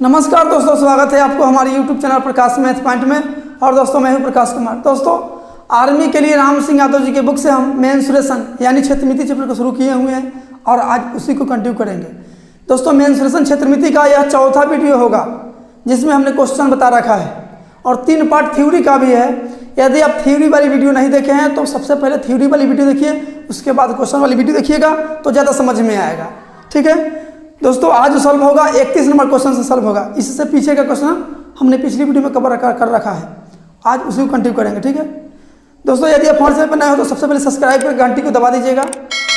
नमस्कार दोस्तों, स्वागत है आपको हमारे YouTube चैनल प्रकाश मैथ पॉइंट में। और दोस्तों मैं हूं प्रकाश कुमार। दोस्तों आर्मी के लिए राम सिंह यादव जी के बुक से हम मेंसुरेशन यानी क्षेत्रमिति चैप्टर को शुरू किए हुए हैं और आज उसी को कंटिन्यू करेंगे। दोस्तों मेंसुरेशन क्षेत्रमिति का यह चौथा वीडियो होगा जिसमें हमने क्वेश्चन बता रखा है और 3 पार्ट थ्योरी का भी है। यदि आप थ्योरी वाली वीडियो नहीं देखे हैं तो सबसे पहले थ्योरी वाली वीडियो देखिए, उसके बाद क्वेश्चन वाली वीडियो देखिएगा तो ज़्यादा समझ में आएगा। ठीक है दोस्तों, आज सॉल्व होगा 31 नंबर क्वेश्चन से सॉल्व होगा। इससे पीछे का क्वेश्चन हमने पिछली वीडियो में कवर कर रखा है, आज उसी को कंटिन्यू करेंगे। ठीक है दोस्तों, यदि आप व्हाट्सएप पर नए हो तो सबसे पहले सब्सक्राइब कर घंटी को दबा दीजिएगा।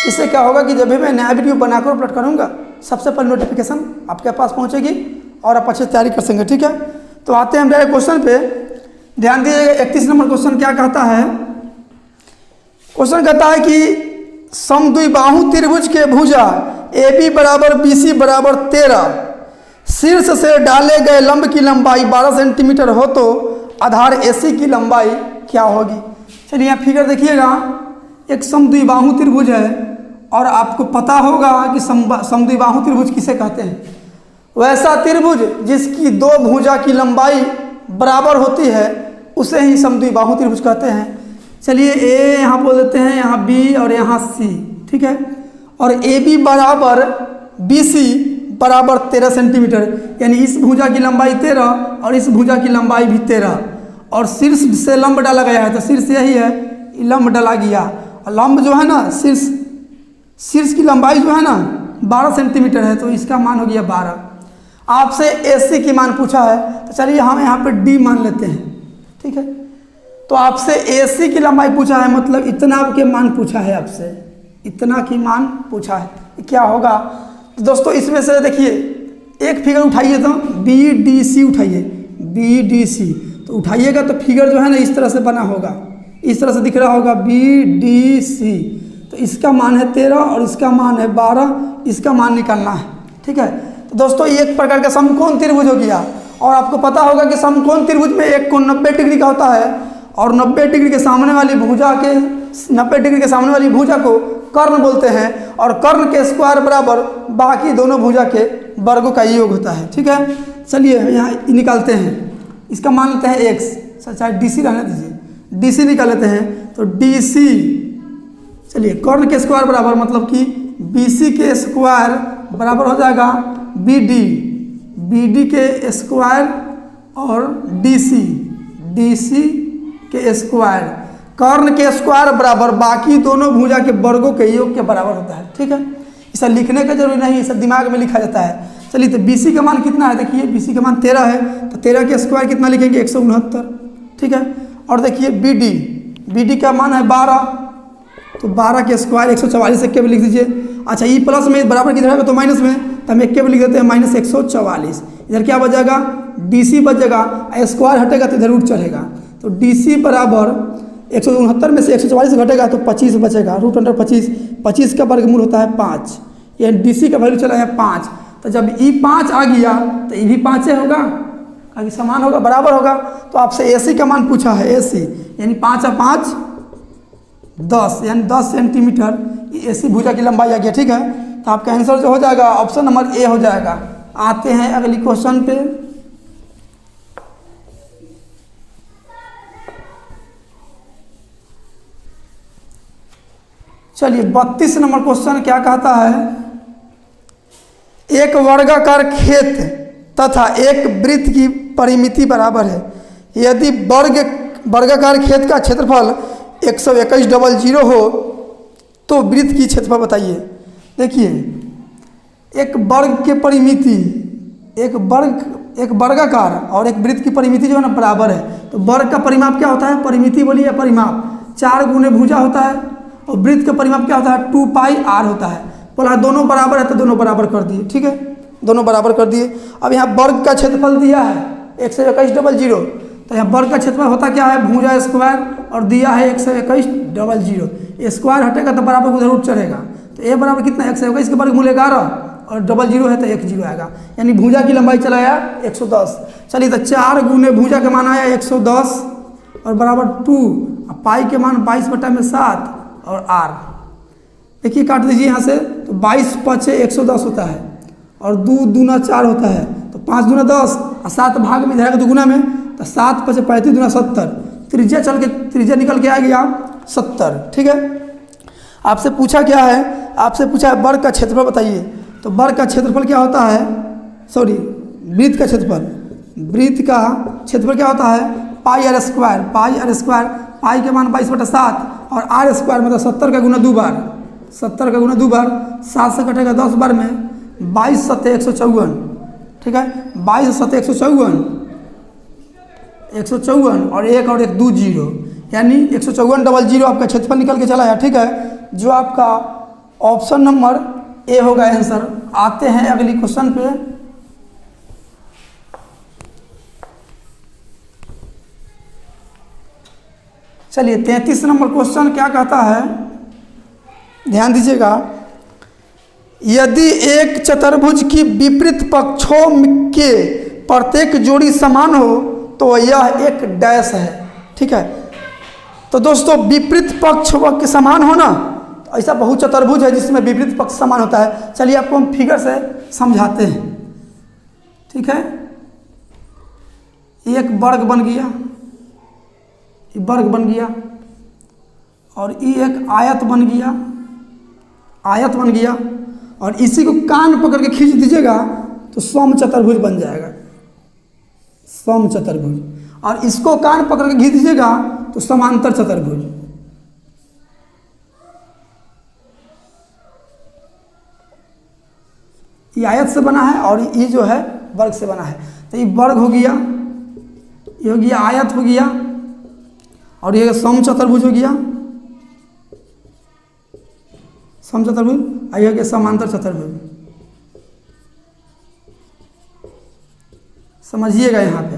इससे क्या होगा कि जब भी मैं नया वीडियो बनाकर अपलोड करूँगा सबसे पहले नोटिफिकेशन आपके पास पहुँचेगी और आप अच्छे से तैयारी कर सकेंगे। ठीक है, तो आते हैं हमारे क्वेश्चन पे। ध्यान दीजिएगा 31 नंबर क्वेश्चन क्या कहता है। क्वेश्चन कहता है कि समद्विबाहु त्रिभुज के भुजा AB बराबर BC बराबर 13 शीर्ष से डाले गए लंब की लंबाई 12 सेंटीमीटर हो तो आधार AC की लंबाई क्या होगी। चलिए यहाँ फिगर देखिएगा, एक समद्विबाहु त्रिभुज है और आपको पता होगा कि समद्विबाहु त्रिभुज किसे कहते हैं। वैसा त्रिभुज जिसकी 2 भुजा की लंबाई बराबर होती है उसे ही समद्विबाहु त्रिभुज कहते हैं। चलिए A यहाँ बोल देते हैं, यहाँ B और यहाँ C। ठीक है, और AB बराबर BC बराबर 13 सेंटीमीटर, यानी इस भुजा की लंबाई 13 और इस भुजा की लंबाई भी 13 और शीर्ष से लंब डाला गया है तो शीर्ष यही है, लंब डाला गया और लंब जो है ना शीर्ष की लंबाई जो है ना 12 सेंटीमीटर है तो इसका मान हो गया 12। आपसे AC की मान पूछा है तो चलिए हम यहाँ पे D मान लेते हैं। ठीक है, तो आपसे AC की लंबाई पूछा है, मतलब इतना के मान पूछा है, आपसे इतना की मान पूछा है, क्या होगा। तो दोस्तों इसमें से देखिए एक फिगर उठाइए तो BDC उठाइए, BDC तो उठाइएगा तो फिगर जो है ना इस तरह से बना होगा, इस तरह से दिख रहा होगा BDC। तो इसका मान है 13 और इसका मान है 12, इसका मान निकालना है। ठीक है, तो दोस्तों एक प्रकार का समकोण त्रिभुज हो गया और आपको पता होगा कि समकोण त्रिभुज में एक कोण 90 डिग्री का होता है और 90 डिग्री के सामने वाली भुजा के 90 डिग्री के सामने वाली भुजा को कर्ण बोलते हैं और कर्ण के स्क्वायर बराबर बाकी दोनों भुजा के वर्गों का योग होता है। ठीक है, चलिए यहाँ निकालते हैं, इसका मान लेते हैं x, चाहे DC रहने दीजिए, DC निकाल लेते हैं तो DC, चलिए कर्ण के स्क्वायर बराबर मतलब कि BC के स्क्वायर बराबर हो जाएगा BD के स्क्वायर और DC के स्क्वायर, कर्ण के स्क्वायर बराबर बाकी दोनों भुजा के वर्गों के योग के बराबर होता है। ठीक है, इसे लिखने का जरूरी नहीं, इसे दिमाग में लिखा जाता है। चलिए तो BC का मान कितना है, देखिए BC का मान 13 है तो 13 के स्क्वायर कितना लिखेंगे 169। ठीक है, और देखिए BD का मान है 12 तो 12 के स्क्वायर 144 एक के भी लिख दीजिए। अच्छा ये प्लस में बराबर किधर है तो माइनस में, तो हम एक के भी लिख देते हैं -144। इधर क्या बचेगा DC बच जाएगा, स्क्वायर हटेगा तो इधर रूट चढ़ेगा तो DC बराबर 169 में से 144 घटेगा तो 25 बचेगा, √25, 25 का वर्गमूल होता है 5, ये DC का वैल्यू चला है 5। तो जब E 5 आ गया तो E भी 5 होगा, अभी समान होगा, बराबर होगा। तो आपसे AC का मान पूछा है, AC यानी 5 और 5 10 यानी 10 सेंटीमीटर AC भुजा की लंबाई आ गया। ठीक है, तो आपका आंसर जो हो जाएगा ऑप्शन नंबर A हो जाएगा। आते हैं अगली क्वेश्चन पे। चलिए 32 नंबर क्वेश्चन क्या कहता है, एक वर्गाकार खेत तथा एक वृत्त की परिमिति बराबर है, यदि वर्गाकार खेत का क्षेत्रफल 121,000 हो तो वृत्त की क्षेत्रफल बताइए। देखिए एक वर्ग के परिमिति, एक वर्गाकार और एक वृत्त की परिमिति जो है ना बराबर है, तो वर्ग का परिमाप क्या होता है, परिमिति बोलिए परिमाप 4 गुने भुजा होता है और वृत्त का परिमाप क्या होता है 2πr होता है। बोला दोनों बराबर है तो दोनों बराबर कर दिए। ठीक है, दोनों बराबर कर दिए। अब यहाँ वर्ग का क्षेत्रफल दिया है 121,000 तो यहाँ वर्ग का क्षेत्रफल होता क्या है भुजा स्क्वायर और दिया है 121,000, स्क्वायर हटेगा तो बराबर उधर रूट चढ़ेगा तो A बराबर कितना 121 के वर्गमूल 11 और 00 है तो 1 0 आएगा, यानी भुजा की लंबाई चला आया 110। चलिए तो 4 गुने भुजा का मान आया 110 और बराबर 2, पाई के मान 22/7 और R देखिए काट दीजिए यहाँ से तो 22 × 5 = 110 होता है और 2 दूना 4 होता है तो 5 दूना 10 और 7 भाग में जाएगा दुगुना में, तो 7 × 35 दूना 70, त्रिज्या निकल के आ गया 70। ठीक है, आपसे पूछा क्या है, आपसे पूछा है वर्ग का क्षेत्रफल बताइए। तो वर्ग का क्षेत्रफल क्या होता है, सॉरी वृत्त का क्षेत्रफल, वृत्त का क्षेत्रफल क्या होता है पाई आर स्क्वायर, पाई के मान 22/7 और आर स्क्वायर मतलब 70 का गुना 2 बार, 70 का गुना 2 बार, 7 से कटेगा 10 बार में 22 × 7 = 154। ठीक है, 22 × 7 = 154 और 1 और 1 2 0, यानी 154 00 आपका क्षेत्रफल निकल के चला है। ठीक है, जो आपका ऑप्शन नंबर ए होगा आंसर। आते हैं अगली क्वेश्चन पे। चलिए 33 नंबर क्वेश्चन क्या कहता है, ध्यान दीजिएगा। यदि एक चतुर्भुज की विपरीत पक्षों के प्रत्येक जोड़ी समान हो तो यह एक डैश है। ठीक है, तो दोस्तों विपरीत पक्ष के समान हो ना, तो ऐसा बहुत चतुर्भुज है जिसमें विपरीत पक्ष समान होता है। चलिए आपको हम फिगर से समझाते हैं। ठीक है, एक वर्ग बन गया, ये वर्ग बन गया, और ये एक आयत बन गया, आयत बन गया, और इसी को कान पकड़ के खींच दीजिएगा तो समचतुर्भुज बन जाएगा, समचतुर्भुज। और इसको कान पकड़ के खींच दीजिएगा तो समांतर चतुर्भुज। ये आयत से बना है और ये जो है वर्ग से बना है। तो ये वर्ग हो गया, ये हो गया आयत हो गया, और ये समचतुर्भुज हो गया, समचतुर्भुज, और ये हो गया समांतर चतुर्भुज। समझिएगा यहाँ पे।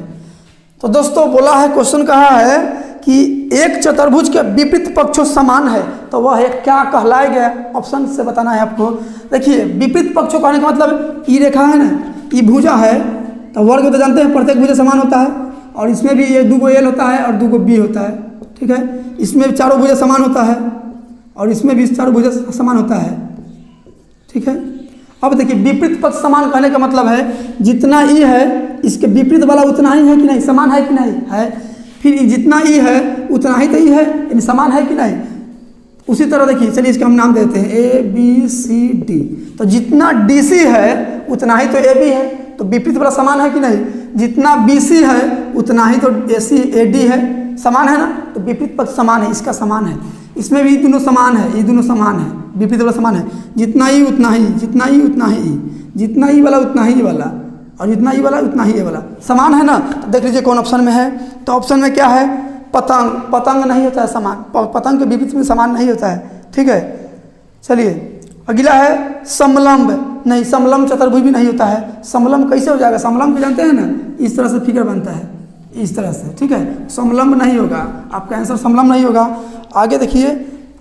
तो दोस्तों बोला है, क्वेश्चन कहा है कि एक चतुर्भुज के विपरीत पक्षों समान है तो वह एक क्या कहलाएगा, ऑप्शन से बताना है आपको। देखिए विपरीत पक्षों कहने का मतलब ई रेखा है ना, ई भुजा है, तो वर्ग तो जानते हैं प्रत्येक भुजा समान होता है, और इसमें भी ये 2 एल होता है और 2 बी होता है। ठीक है, इसमें भी चारों भुजा समान होता है और इसमें भी चारों भुजा समान होता है। ठीक है, अब देखिए विपरीत पक्ष समान कहने का मतलब है जितना ई है इसके विपरीत वाला उतना ही है कि नहीं, समान है कि नहीं है। फिर जितना ई है उतना ही तो ई है, यानी समान है कि नहीं। उसी तरह देखिए, चलिए इसका हम नाम देते हैं ए बी सी डी। तो जितना डी सी है उतना ही तो ए बी है, तो विपरीत वाला समान है कि नहीं। जितना बी सी है उतना ही तो ए सी ए डी है, समान है ना। तो विपरीत पक्ष समान है, इसका समान है, इसमें भी दोनों समान है, ये दोनों समान है, विपरीत वाला समान है। जितना ई उतना ही, जितना ई उतना ही, जितना ई वाला उतना ही वाला, और जितना ई वाला उतना ही ये वाला, समान है ना। तो देख लीजिए कौन ऑप्शन में है। तो ऑप्शन में क्या है, पतंग। पतंग नहीं होता है समान, पतंग के विपरीत में समान नहीं होता है। ठीक है, चलिए अगला है समलंब। नहीं, समलंब चतुर्भुज भी नहीं होता है। समलंब कैसे हो जाएगा, समलंब जानते हैं ना, इस तरह से फिगर बनता है, इस तरह से। ठीक है, समलंब नहीं होगा, आपका आंसर समलंब नहीं होगा। आगे देखिए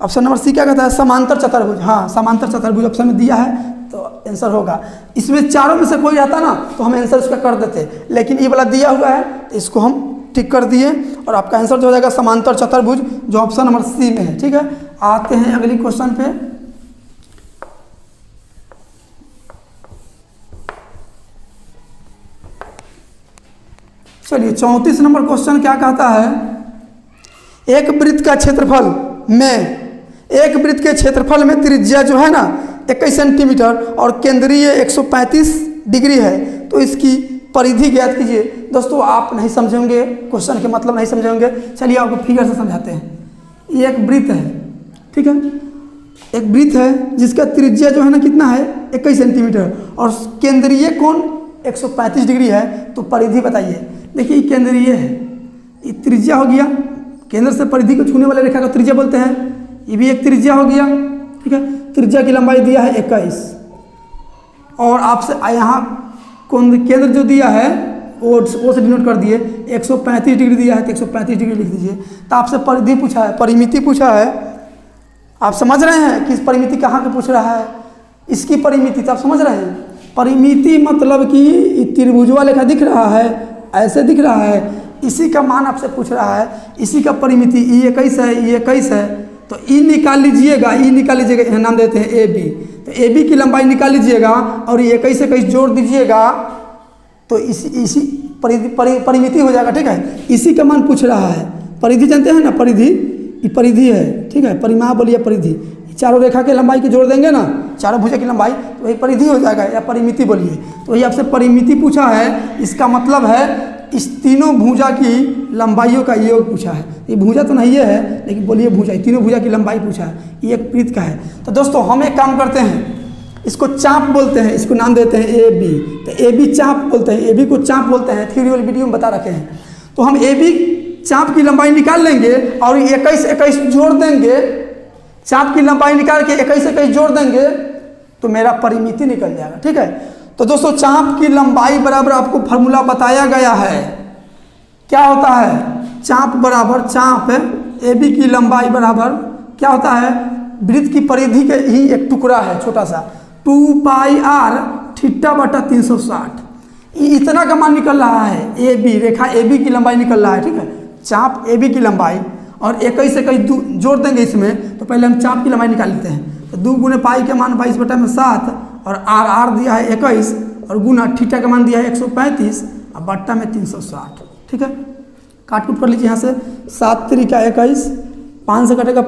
ऑप्शन नंबर सी क्या कहता है, समांतर चतुर्भुज। हाँ, समांतर चतुर्भुज ऑप्शन में दिया है तो आंसर होगा। इसमें चारों में से कोई आता ना तो हम आंसर उसका कर देते, लेकिन ये वाला दिया हुआ है तो इसको हम टिक कर दिए, और आपका आंसर जो हो जाएगा समांतर चतुर्भुज, जो ऑप्शन नंबर सी में है। ठीक है, आते हैं अगली क्वेश्चन पे। चलिए 34 नंबर क्वेश्चन क्या कहता है, एक वृत्त का क्षेत्रफल में, एक वृत्त के क्षेत्रफल में त्रिज्या जो है ना 21 सेंटीमीटर और केंद्रीय 135 डिग्री है, तो इसकी परिधि ज्ञात कीजिए। दोस्तों आप नहीं समझेंगे, क्वेश्चन के मतलब नहीं समझेंगे, चलिए आपको फिगर से समझाते हैं। ये एक वृत्त है, ठीक है, एक वृत्त है जिसका त्रिज्या जो है ना कितना है 21 सेंटीमीटर, और केंद्रीय कोण 135 डिग्री है। तो परिधि बताइए। देखिए केंद्रीय है, ये त्रिज्या हो गया, केंद्र से परिधि को छूने वाले रेखा को त्रिज्या बोलते हैं। ये भी एक त्रिज्या हो गया, ठीक है। त्रिज्या की लंबाई दिया है 21, और आपसे यहाँ केंद्र जो दिया है वो से डिनोट कर दिए, 135 डिग्री दिया है तो 135 डिग्री लिख दीजिए। तो आपसे परिधि पूछा है, परिमिति पूछा है, आप समझ रहे हैं कि इस परिमिति कहाँ के पूछ रहा है, इसकी परिमिति। तो आप समझ रहे हैं परिमिति मतलब कि त्रिभुज वाले का दिख रहा है, ऐसे दिख रहा है, इसी का मान आपसे पूछ रहा है, इसी का परिमिति ई 21 है, ई 21 है, तो ई निकाल लीजिएगा, ई निकाल लीजिएगा, यहाँ नाम देते हैं ए बी। तो ए बी की लंबाई निकाल लीजिएगा और ये 21 से 21 जोड़ दीजिएगा तो इसी परिमिति हो जाएगा, ठीक है। इसी का मान पूछ रहा है। परिधि जानते हैं ना, परिधि, ये परिधि है, ठीक है। परिमाप बोलिए परिधि, चारों रेखा के लंबाई की जोड़ देंगे ना, चारों भुजा की लंबाई, तो वही परिधि हो जाएगा, या परिमिति बोलिए। तो वही आपसे परिमिति पूछा है, इसका मतलब है इस तीनों भुजा की लंबाइयों का योग पूछा है। ये भुजा तो नहीं है, लेकिन बोलिए भुजा, तीनों भुजा की लंबाई पूछा है, ये एक वृत्त का है। तो दोस्तों हम एक काम करते हैं, इसको चाप बोलते हैं, इसको नाम देते हैं ए बी। तो ए बी चाप बोलते हैं, ए बी को चाप बोलते हैं, थ्योरी वाली वीडियो में बता रखे हैं। तो हम ए बी चाप की लंबाई निकाल लेंगे और 21 जोड़ देंगे, चाप की लंबाई निकाल के 21 जोड़ देंगे तो मेरा परिमिति निकल जाएगा, ठीक है। तो दोस्तों चाप की लंबाई बराबर आपको फॉर्मूला बताया गया है, क्या होता है, चाप बराबर चाप ए बी की लंबाई बराबर क्या होता है, वृत्त की परिधि के ही एक टुकड़ा है छोटा सा, 2 पाई r थीटा बटा 360। इतना का मान निकल रहा है, A B Rekha A B की लंबाई निकल रहा है, ठीक है। चाप ए बी की लंबाई और 21 जोड़ देंगे इसमें, तो पहले हम चाप की लंबाई निकाल लेते हैं। तो 2 गुने पाई के मान 22/7 और आर दिया है 21 और गुना थीटा का मान दिया है 135 और बट्टा में 360, ठीक है। काट कूट कर लीजिए यहाँ से, 7 त्रिका 21, 5 से कटेगा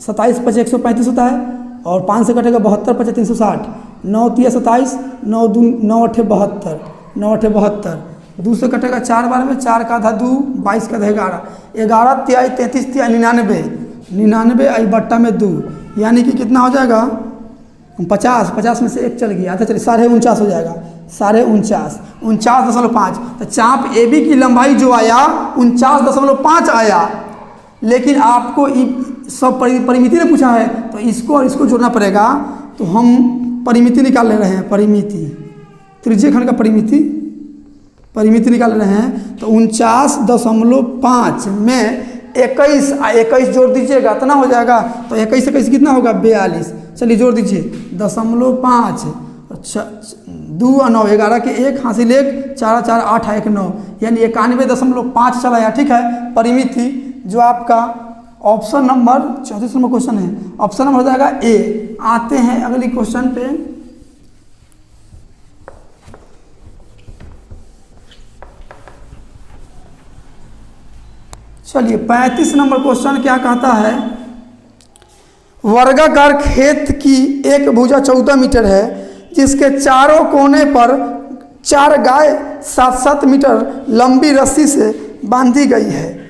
27 × 5 = 135 होता है, और 5 से कटेगा 72 × 5 = 360, 9 × 3 = 27, 9 × 2 = 9 × 8 = 72, 9 × 8 = 72, 2 से कटेगा 4 बार में, 4 का आधा 2, 22 का आधा 11, 11 तिहाई 33 तिहाई 99, 99 आई बट्टा में 2, यानी कि कितना हो जाएगा 50, 50 में से 1 चल गया, आधा चलिए 49.5 हो जाएगा, 49.5, 49.5। तो चाप ए बी की लंबाई जो आया 49.5 आया, लेकिन आपको सब परिमिति ने पूछा है, तो इसको और इसको जोड़ना पड़ेगा। तो हम परिमिति निकाल ले रहे हैं, परिमिति त्रिज्यीय खंड का परिमिति निकाल रहे हैं। तो 49.5 में 21 जोड़ दीजिएगा, इतना हो जाएगा। तो 21 कितना होगा 42, चलिए जोड़ दीजिए 0.5, 2 और 9, 11 के 1 हासिल 1, 4 4 8 1 9, यानी 91.5 चला आया, ठीक है। परिमिति जो आपका ऑप्शन नंबर 34 नंबर क्वेश्चन है, ऑप्शन नंबर हो जाएगा ए। आते हैं अगली क्वेश्चन पे, चलिए 35 नंबर क्वेश्चन क्या कहता है, वर्गाकार खेत की एक भुजा 14 मीटर है, जिसके चारों कोने पर 4 गाय 7-7 मीटर लंबी रस्सी से बांधी गई है।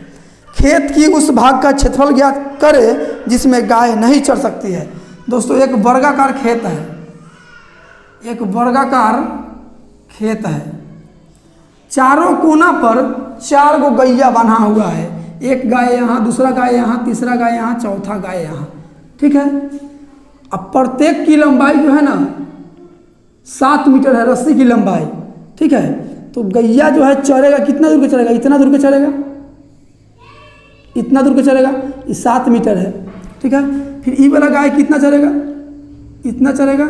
खेत की उस भाग का क्षेत्रफल ज्ञात करें जिसमें गाय नहीं चढ़ सकती है। दोस्तों एक वर्गाकार खेत है, एक वर्गाकार खेत है, चारों कोना पर 4 गो गैया बना हुआ है, एक गाय यहाँ, दूसरा गाय यहाँ, तीसरा गाय यहाँ, चौथा गाय यहाँ, ठीक है। अब प्रत्येक की लंबाई जो है ना 7 मीटर है, रस्सी की लंबाई, ठीक है। तो गैया जो है चढ़ेगा, कितना दूर के चढ़ेगा, इतना दूर के चढ़ेगा, इतना दूर के चढ़ेगा, ये 7 मीटर है, ठीक है। फिर ई वाला गाय कितना चढ़ेगा, इतना चढ़ेगा,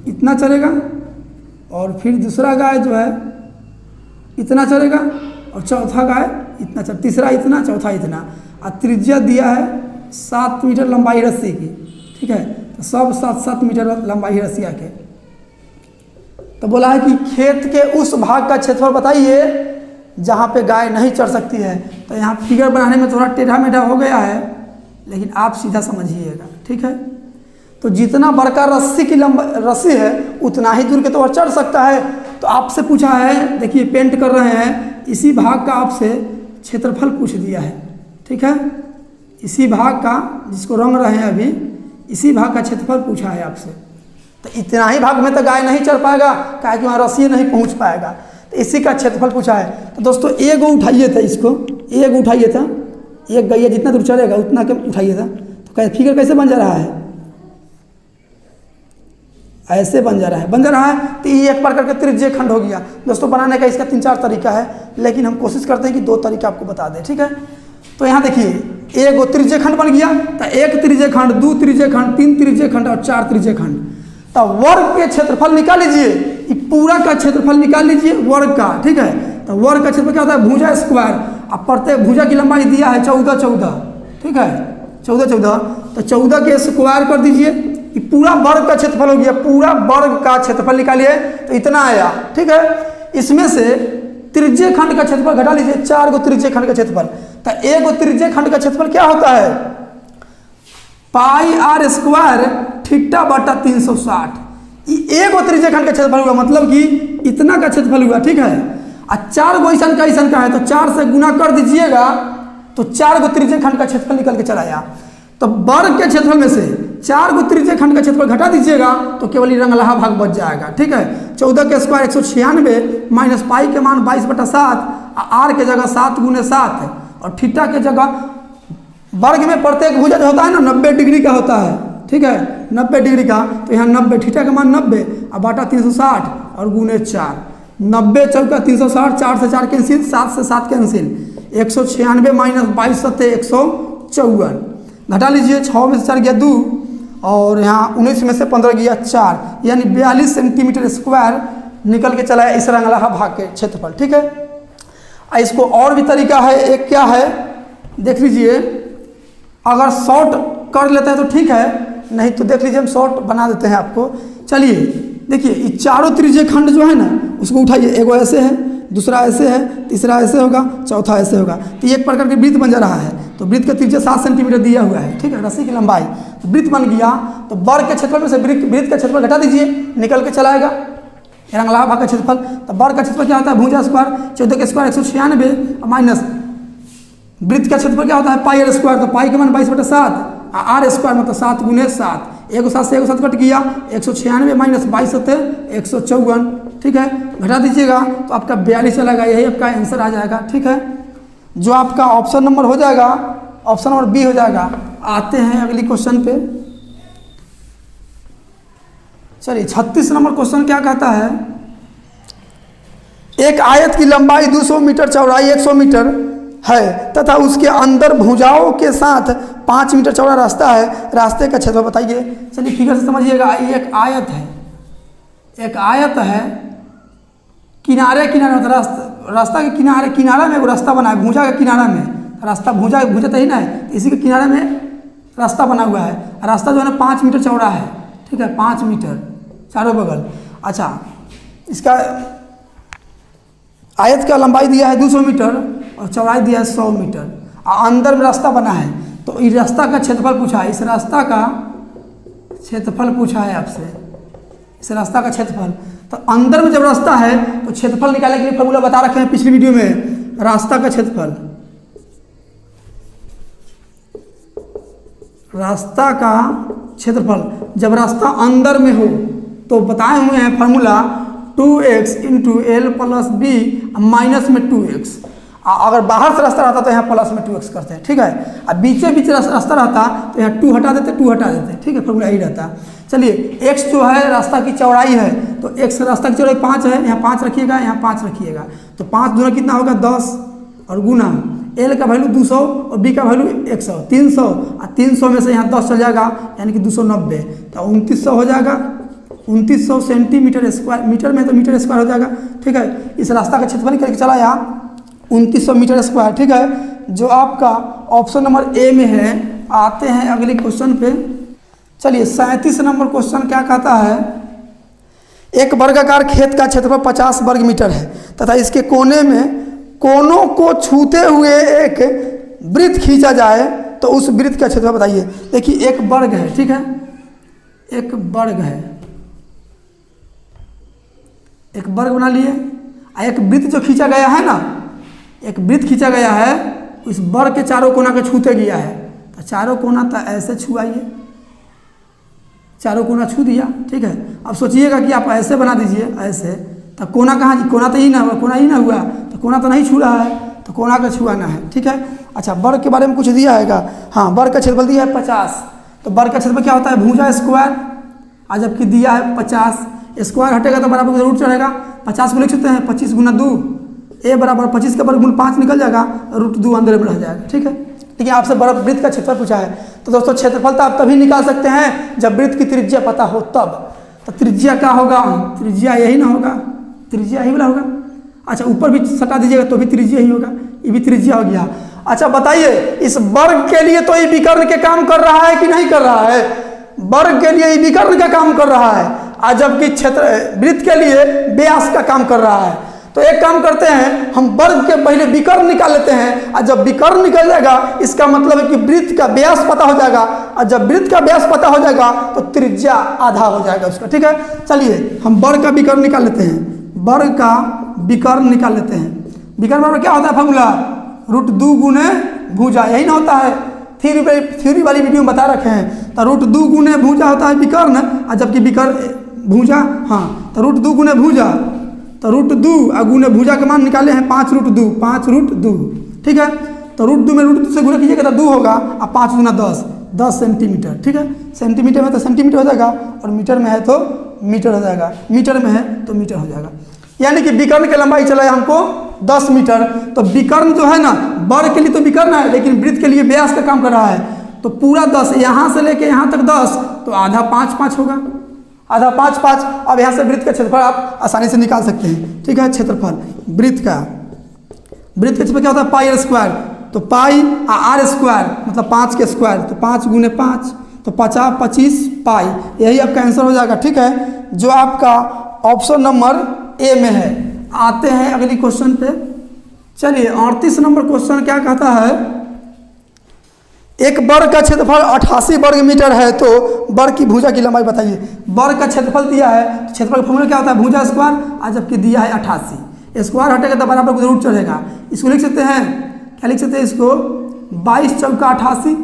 इतना चढ़ेगा, और फिर दूसरा गाय जो है इतना चढ़ेगा, और चौथा गाय इतना चढ़, तीसरा इतना, चौथा इतना, और त्रिज्या दिया है 7 मीटर लंबाई रस्सी की, ठीक है। तो सब 7-7 मीटर लंबाई रस्सी आके, तो बोला है कि खेत के उस भाग का क्षेत्रफल बताइए जहाँ पे गाय नहीं चढ़ सकती है। तो यहाँ फिगर बनाने में थोड़ा टेढ़ा मेढ़ा हो गया है, लेकिन आप सीधा समझिएगा, ठीक है। तो जितना बड़का रस्सी की रस्सी है उतना ही दूर के तो चढ़ सकता है। तो आपसे पूछा है, देखिए पेंट कर रहे हैं, इसी भाग का आपसे क्षेत्रफल पूछ दिया है, ठीक है। इसी भाग का, जिसको रंग रहे हैं अभी, इसी भाग का क्षेत्रफल पूछा है आपसे। तो इतना ही भाग में तो गाय नहीं चढ़ पाएगा, क्या कि वहाँ रस्सी नहीं पहुँच पाएगा, तो इसी का क्षेत्रफल पूछा है। तो दोस्तों एक उठाइए था, इसको एक उठाइए था, एक गैया जितना दूर चढ़ेगा उतना के उठाइए था। तो फिगर कैसे बन जा रहा है, ऐसे बन जा रहा है, तो ये एक बार करके त्रिज्यीय खंड हो गया। दोस्तों बनाने का इसका 3-4 तरीका है, लेकिन हम कोशिश करते हैं कि 2 तरीका आपको बता दें, ठीक है। तो यहाँ देखिए एक त्रिज्यीय खंड बन गया, तो 1 त्रिज्यीय खंड, 2 त्रिज्यीय खंड, 3 त्रिज्यीय खंड और 4 त्रिज्यीय खंड। तो वर्ग के क्षेत्रफल निकाल लीजिए, ये पूरा का क्षेत्रफल निकाल लीजिए वर्ग का, ठीक है। तो वर्ग का क्षेत्रफल क्या होता है, भुजा स्क्वायर। अब प्रत्येक भुजा की लंबाई दिया है 14, ठीक है, 14, तो 14 के स्क्वायर कर दीजिए, कि पूरा वर्ग का क्षेत्रफल हो गया, पूरा वर्ग का क्षेत्रफल निकालिए तो इतना आया। ठीक है, इसमें से त्रिज्य खंड का क्षेत्रफल घटा लीजिए, 4 गो त्रिज्य खंड का क्षेत्रफल। तो 1 गो त्रिज्य खंड का क्षेत्रफल क्या होता है, पाई आर स्क्वायर थीटा बटा 360। 1 गो त्रिज्य खंड का क्षेत्रफल हुआ, मतलब कि इतना का क्षेत्रफल हुआ। ठीक है, और 4 गो ऐसा का है तो 4 से गुना कर दीजिएगा तो 4 गो त्रिज्य खंड का क्षेत्रफल निकल के चला आया। तो वर्ग के क्षेत्रफल में से 4 गो त्रिज्य खंड का क्षेत्रफल घटा दीजिएगा तो केवल रंगलाहा भाग बच जाएगा। ठीक है, 14 के स्क्वायर 196 माइनस पाई के मान 22/7, आर के जगह 7 × 7 और थीटा के जगह वर्ग में प्रत्येक भुजा जो होता है ना 90 डिग्री का होता है। ठीक है, 90 डिग्री का, तो यहाँ 90 थीटा का मान 90 और बाटा 360 और गुने 4, 90 चौका 360, 4 से 4 कैंसिल, 7 से 7 कैंसिल, 196 माइनस 22 सत्ते 154 घटा लीजिए, 6 में से 4 गया 2 और यहाँ 19 में से 15 गया 4, यानी 42 सेंटीमीटर स्क्वायर निकल के चला है इस रंगलाहा भाग के क्षेत्रफल। ठीक है, इसको और भी तरीका है, एक क्या है देख लीजिए, अगर शॉर्ट कर लेते हैं तो ठीक है, नहीं तो देख लीजिए हम शॉर्ट बना देते हैं आपको। चलिए देखिए, ये चारों त्रिज्य खंड जो है ना उसको उठाइए, एगो ऐसे है, दूसरा ऐसे है, तीसरा ऐसे होगा, चौथा ऐसे होगा, तो एक प्रकार के वृत्त बन जा रहा है। तो वृत्त का त्रिज्या 7 सेंटीमीटर दिया हुआ है। ठीक है, रस्सी की लंबाई, तो वृत्त बन गया। तो वर्ग के क्षेत्रफल में से वृत्त का क्षेत्रफल घटा दीजिए, निकल के चला आएगा रंगलाहा भाग का क्षेत्रफल। तो वर्ग का क्षेत्रफल क्या होता है, भुजा स्क्वायर 14 के स्क्वायर 196 माइनस वृत्त का क्षेत्रफल क्या होता है, पाई आर स्क्वायर, तो पाई के मान 22/7, आर स्क्वायर मतलब 7 × 7, 1 7 से 1 7 कट गया, 196 माइनस 22 सत्ते 154। ठीक है, घटा दीजिएगा तो आपका 42 चलेगा, यही आपका आंसर आ जाएगा। ठीक है, जो आपका ऑप्शन नंबर हो जाएगा, ऑप्शन नंबर बी हो जाएगा। आते हैं अगली क्वेश्चन पे। चलिए 36 नंबर क्वेश्चन क्या कहता है, एक आयत की लंबाई 200 मीटर, चौड़ाई 100 मीटर है तथा उसके अंदर भुजाओं के साथ 5 मीटर चौड़ा रास्ता है, रास्ते का क्षेत्रफल बताइए। चलिए फिगर से समझिएगा, ये एक आयत है, एक आयत है, किनारे किनारे मतलब रास्ता के किनारे किनारा में वो रास्ता बना है, भुजा के किनारा में रास्ता, भुजा तो ही ना है, इसी के किनारे में रास्ता बना हुआ है। रास्ता जो है ना 5 मीटर चौड़ा है। ठीक है, 5 मीटर चारों बगल। अच्छा, इसका आयत का लंबाई दिया है 200 मीटर और चौड़ाई दिया है 100 मीटर और अंदर में रास्ता बना है। तो इस रास्ता का क्षेत्रफल पूछा है, इस रास्ता का क्षेत्रफल पूछा है आपसे, इस रास्ता का क्षेत्रफल। तो अंदर में जब रास्ता है तो क्षेत्रफल निकालने के लिए फॉर्मूला बता रखे हैं पिछली वीडियो में, रास्ता का क्षेत्रफल, रास्ता का क्षेत्रफल जब रास्ता अंदर में हो तो बताए हुए हैं formula 2x × l + b minus में 2x। अगर बाहर से रास्ता रहता तो यहाँ प्लस में 2x करते हैं। ठीक है, अब बीचे बीच रास्ता रहता तो यहाँ 2 हटा देते, 2 हटा देते। ठीक है, फॉर्मूला यही रहता। चलिए x जो है रास्ता की चौड़ाई है, तो x रास्ता की चौड़ाई 5 है, यहाँ 5 रखिएगा, यहाँ 5 रखिएगा, तो 5 दूना कितना होगा 10 और गुना l का वैल्यू 200 और b का वैल्यू 100, 300 और 300 में से यहाँ 10 चल जाएगा, यानी कि 290, तो 2900 हो जाएगा। 2900 सेंटीमीटर स्क्वायर, मीटर में तो मीटर स्क्वायर हो जाएगा। ठीक है, इस रास्ता का क्षेत्रफल करके चला यहाँ 2900 मीटर स्क्वायर। ठीक है, जो आपका ऑप्शन नंबर ए में है। आते हैं अगले क्वेश्चन पे। चलिए 37 नंबर क्वेश्चन क्या कहता है, एक वर्गाकार खेत का क्षेत्रफल 50 वर्ग मीटर है तथा इसके कोने में कोनों को छूते हुए एक वृत्त खींचा जाए तो उस वृत्त का क्षेत्रफल बताइए। देखिए एक वर्ग है, ठीक है, एक वर्ग है, एक वर्ग बना लिए, एक वृत्त जो खींचा गया है ना, एक वृत्त खींचा गया है, इस वर्ग के चारों कोना के छूते गया है, तो चारों कोना तो ऐसे छुआइए, चारों कोना छू दिया। ठीक है, अब सोचिएगा कि आप ऐसे बना दीजिए, ऐसे, तो कोना कहाँ, कोना तो ही ना हुआ, कोना ही ना हुआ, तो कोना तो नहीं छू रहा है, तो कोना का छुआना है। ठीक है, अच्छा वर्ग के बारे में कुछ दिया है क्या? हाँ, वर्ग का क्षेत्रफल दिया है 50, तो वर्ग का क्षेत्रफल क्या होता है, भुजा स्क्वायर, और जबकि दिया है 50, स्क्वायर हटेगा तो बराबर रूट चढ़ेगा, 50 को लिख सकते हैं 25 × 2, a बराबर 25 का वर्गमूल 5 निकल जाएगा, √2 अंदर में रह जाएगा। ठीक है, लेकिन आपसे बड़ा वृत्त का क्षेत्रफल पूछा है, तो दोस्तों क्षेत्रफल तो आप तभी निकाल सकते हैं जब वृत्त की त्रिज्या पता हो तब। तो त्रिज्या क्या होगा, त्रिज्या यही ना होगा, त्रिज्या यही वाला होगा। अच्छा ऊपर भी सटा दीजिएगा तो भी त्रिज्या ही होगा, ये भी त्रिज्या हो गया। अच्छा बताइए इस वर्ग के लिए तो ये विकर्ण के काम कर रहा है कि नहीं कर रहा है? वर्ग के लिए विकर्ण का काम कर रहा है, और जबकि क्षेत्र वृत्त के लिए व्यास का काम कर रहा है। तो एक काम करते हैं, हम वर्ग के पहले विकर्ण निकाल लेते हैं, और जब विकर्ण निकल जाएगा इसका मतलब है कि वृत्त का व्यास पता हो जाएगा, और जब वृत्त का व्यास पता हो जाएगा तो त्रिज्या आधा हो जाएगा उसका। ठीक है, चलिए हम वर्ग का विकर्ण निकाल लेते हैं। वर्ग का विकर्ण निकाल लेते हैं। विकर्ण बराबर क्या होता है फॉर्मूला? √2 गुने भुजा, यही ना होता है, थ्योरी वाली वीडियो में बता रखे हैं। तो √2 गुने भुजा होता है विकर्ण, और जबकि विकर्ण भुजा, हाँ, तो √2 गुने भुजा, तो √2 और गुने भुजा के मान निकाले हैं 5√2, 5√2। ठीक है, तो √2 में √2 से गुना कीजिएगा तो 2 होगा, और 5 गुना 10 सेंटीमीटर। ठीक है, सेंटीमीटर में तो सेंटीमीटर हो जाएगा, और मीटर में है तो मीटर हो जाएगा, मीटर में है तो मीटर हो जाएगा। यानी कि विकर्ण की लंबाई चला है हमको 10 मीटर। तो विकर्ण जो है ना, वर्ग के लिए तो विकर्ण है, लेकिन वृत्त के लिए व्यास का काम कर रहा है। तो पूरा 10, यहाँ से लेके यहाँ तक 10, तो आधा 5-5 होगा, आधा 5-5। अब यहाँ से वृत्त का क्षेत्रफल आप आसानी से निकाल सकते हैं। ठीक है, क्षेत्रफल वृत्त का क्षेत्रफल क्या होता है? पाई स्क्वायर, तो पाई r स्क्वायर मतलब 5 के स्क्वायर, तो 5 गुने 5, तो 50 25 पाई, यही आपका आंसर हो जाएगा। ठीक है, जो आपका ऑप्शन नंबर ए में है। आते हैं अगली क्वेश्चन पे। चलिए 38 नंबर क्वेश्चन क्या कहता है? एक वर्ग का क्षेत्रफल 88 वर्ग मीटर है, तो वर्ग की भुजा की लंबाई बताइए। वर्ग का क्षेत्रफल दिया है, तो क्षेत्रफल का फॉर्मूला क्या होता है? भुजा स्क्वायर, और जबकि दिया है 88, स्क्वायर हटेगा तो बराबर को रूट चढ़ेगा। इसको लिख सकते हैं, क्या लिख सकते हैं इसको? 22 चौका 88,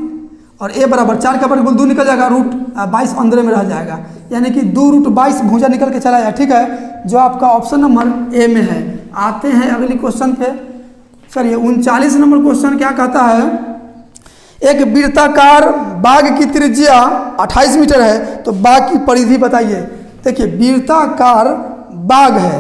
और ए बराबर 4 का वर्ग 2 निकल जाएगा, √22 अंदर में रह जाएगा, यानी कि 2√22 भुजा निकल के चला जाए। ठीक है, जो आपका ऑप्शन नंबर ए में है। आते हैं अगली क्वेश्चन पे। चलिए 39 नंबर क्वेश्चन क्या कहता है? एक वृत्ताकार बाग की त्रिज्या 28 मीटर है, तो बाग की परिधि बताइए। देखिए वृत्ताकार बाग है,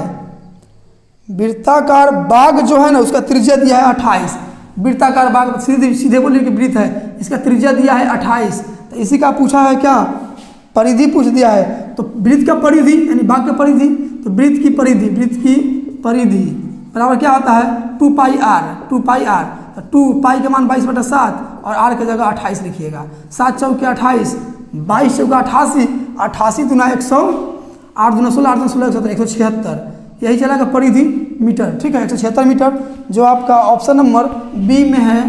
वृत्ताकार बाग जो है ना उसका त्रिज्या दिया है 28। वृत्ताकार बाग सीधे बोलिए कि वृत्त है, इसका त्रिज्या दिया है 28। तो इसी का पूछा है क्या? परिधि पूछ दिया है। तो वृत्त का परिधि यानी बाग का परिधि, तो वृत्त की परिधि बराबर क्या होता है? 2πr। तो 2 पाई के मान 22/7 और r की जगह 28 लिखिएगा। 7 चौके 28, 22 चौका 88, 88 दूना 100, 8 दूना 16, 8 दूना 16 176, यही चलेगा परिधि मीटर। ठीक है, 176 मीटर, जो आपका ऑप्शन नंबर बी में है।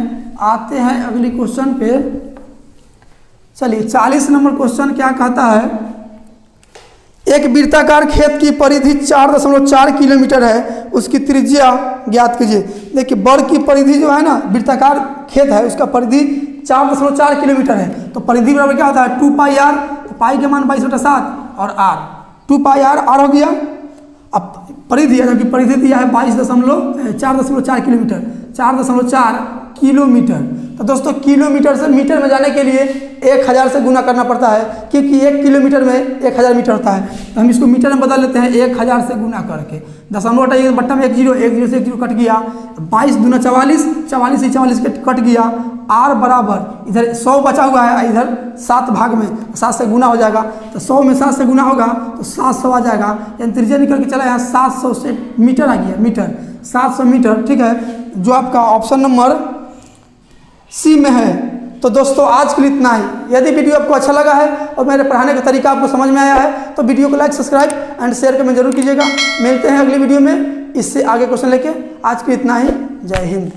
आते हैं अगली क्वेश्चन पे। चलिए 40 नंबर क्वेश्चन क्या कहता है? एक वृत्ताकार खेत की परिधि 4.4 किलोमीटर है, उसकी त्रिज्या ज्ञात कीजिए। देखिए वर्ग की परिधि जो है ना, वृत्ताकार खेत है उसका परिधि 4.4 किलोमीटर है, तो परिधि बराबर क्या होता है? 2πr, तो पाई के मान 22/7 और r, 2πr हो गया। अब परिधि है, जबकि परिधि दिया है 4.4 किलोमीटर, 4.4 किलोमीटर। तो दोस्तों किलोमीटर से मीटर में जाने के लिए 1000 से गुना करना पड़ता है, क्योंकि 1 किलोमीटर में 1000 मीटर होता है। तो हम इसको मीटर में बदल लेते हैं 1000 से गुना करके। दशमलव हटाइए, बट्टा में 1 0 से 1 0 कट गया, 22 दूना 44, 44 से 44 कट गया। r बराबर इधर 100 बचा हुआ है, इधर 7 भाग में 7 से गुना हो जाएगा, तो 100 में 7 से गुना होगा तो 700 आ जाएगा। यानी त्रिज्या निकल के चला यहाँ 700 से मीटर आ गया, मीटर 700 मीटर। ठीक है, जो आपका ऑप्शन नंबर सी में है। तो दोस्तों आज के लिए इतना ही। यदि वीडियो आपको अच्छा लगा है और मेरे पढ़ाने का तरीका आपको समझ में आया है तो वीडियो को लाइक, सब्सक्राइब एंड शेयर करना जरूर कीजिएगा। मिलते हैं अगली वीडियो में इससे आगे क्वेश्चन लेके। आज के लिए इतना ही। जय हिंद।